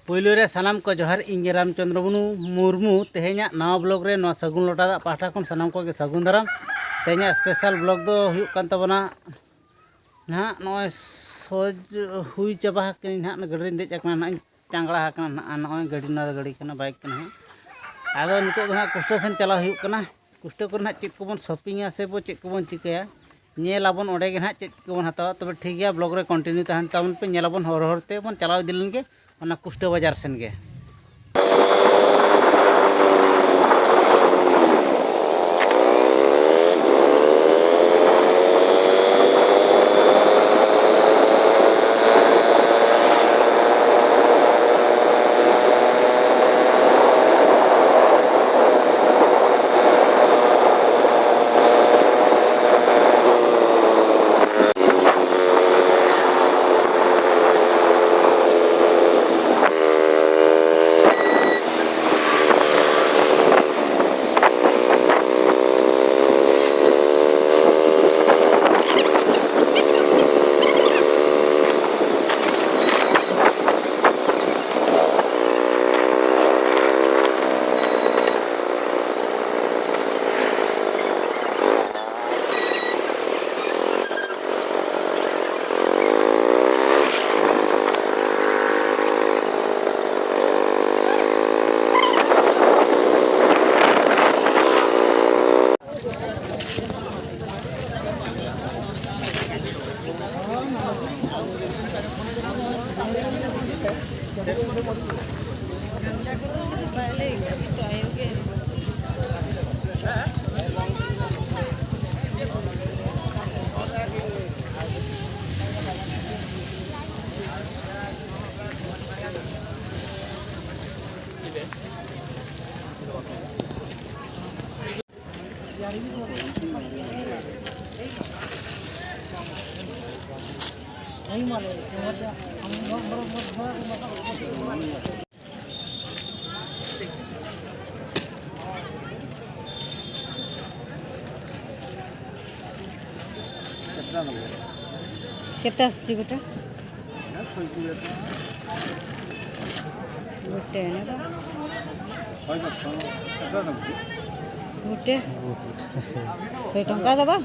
पहले रे सानाम को जोहार इंगे रामचंद्र मुर्मू तेहेኛ नवा ब्लॉग रे नवा सगुन लोटा दा पाठा खन सानाम को के सगुन दाराम तेहेኛ स्पेशल ब्लॉग दो हुयुक कान तबना ना नय सोज हुई चाबा के ना गाड़ी देज अकना ना चांगड़ा हकना ना नय गाड़ी ना गाड़ी कना बाइक कना आदो नितो ना कुस्टो सेन चला हुयुक कना कुस्टो को ना चेक को बन शॉपिंग से बो चेक को बन चिकया नेलाबन ओडे गे ना चेक को बन हतावा तबे ठीक गया ब्लॉग रे कंटिन्यू तहन ताबन पे नेलाबन हर हरते बन चलाव दिलन के ओना कुस्टो बाजार सेन गे केता आसुची गोटे गोटे ना गोटे 100 टंका दबा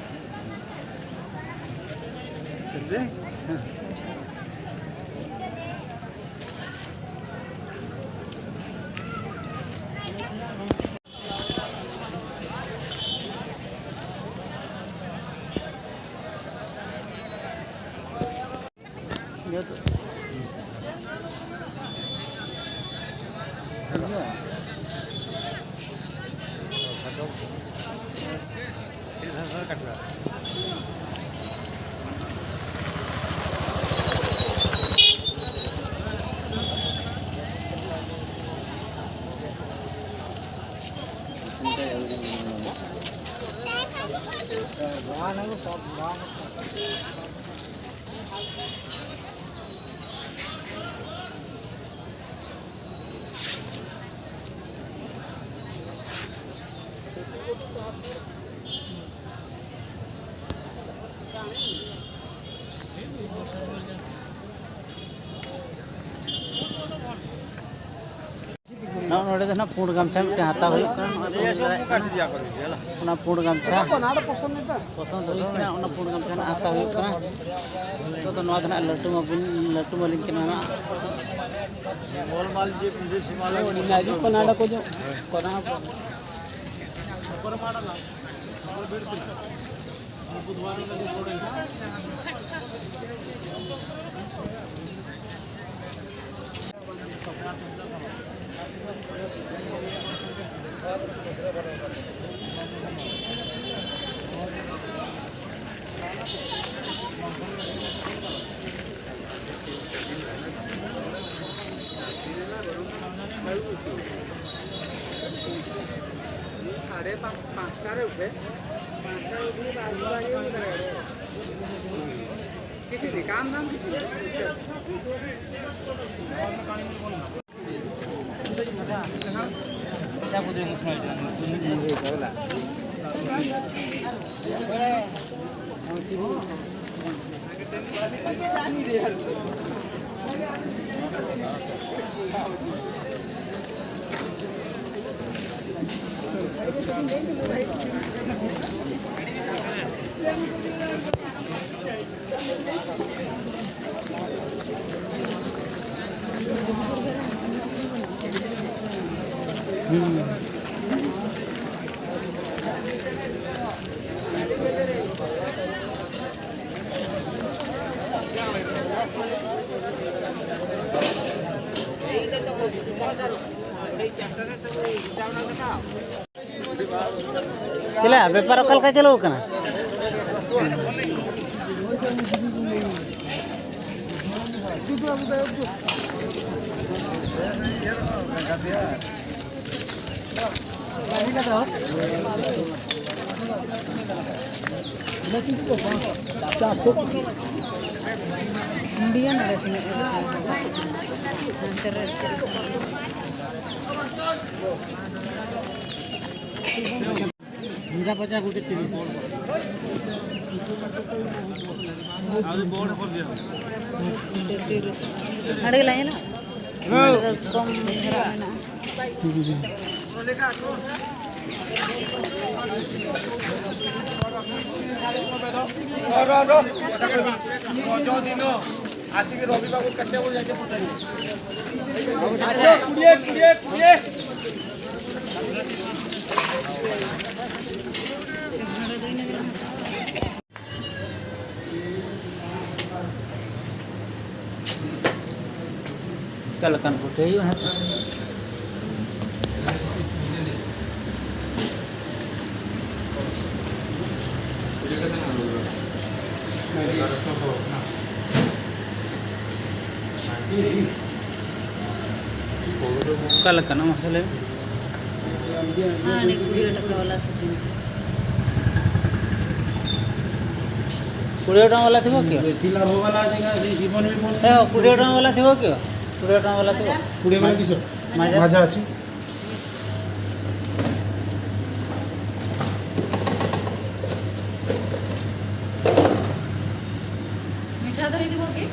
नोड़े ना पुंड गमछा मिट्टे हाथा पुंड गमछा पसंद पुंड गमछा हाथा तो लट्टू लट्टू मलिन के चला व्यापार कल का चलो कना Minta pecah kulit ini. Ada lain lah. Ada kom merah mana? Kalau kan putih ya. Kalau kan masalah Ini kuliah tak kalah sih. कुड़े टाँग वाला थी वो क्यों? Sila bawa jengah जीवन में फोन. ए कुड़े टाँग वाला थी वो क्यों? कुड़े टाँग वाला थी वो? कुड़े वाला किसो? माजा मजा अच्छी. मीठा तो नहीं दिखोगे?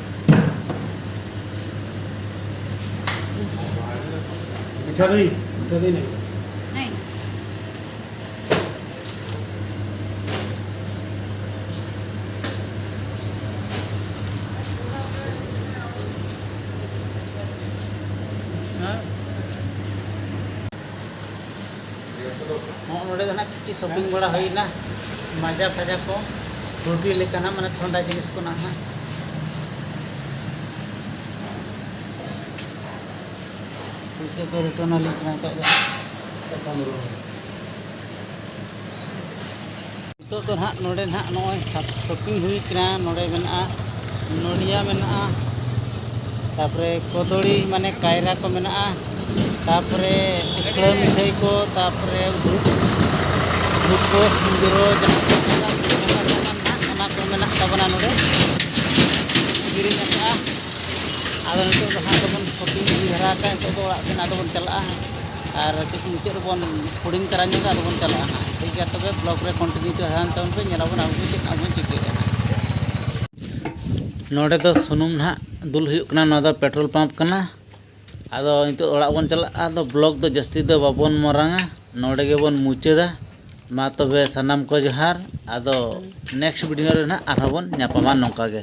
मीठा दही नहीं. नहीं. नोड़े दो ना किसी शॉपिंग बड़ा हुई ना मजा फजा को फ्रूटी लेकर ना मैंने ठंडा जिनिस को ना हाँ पीछे तो रिटर्न वाली तो ना नोड़े ना नॉय शॉपिंग हुई कना नोड़े मेना नोडिया मेना तापरे कोदड़ी माने कायरा को मेना तापरे उखड़ा मिठाई को तापरे ग्लूकोज सिंदूरो जहाँ को मेना तबना नोड़े गिरी मेना आदो नितो तो हाँ तबन शॉपिंग धरा का नितो तो ओड़ा सेन आदो बन चला और मुचाद बन हुडिंग तरा ᱧᱚᱜᱟ आदो बन चला ठीक है तबे ब्लॉग रे कंटिन्यू तो हान तबन पे ñelaबन आबो चेक आबो चिकेगा नोड़े तो सुनुम ना दुल हुयुक कना नोदा पेट्रोल पंप कना आदो नितो ओड़ा बन चला आदो ब्लॉग दो जस्ती दो बाबन मरांगा नोड़े गे बन मुचादा मा तबे सनाम को जोहार आदो नेक्स्ट वीडियो रे ना आरहबन ᱧᱟᱯᱟᱢᱟ नोंका गे।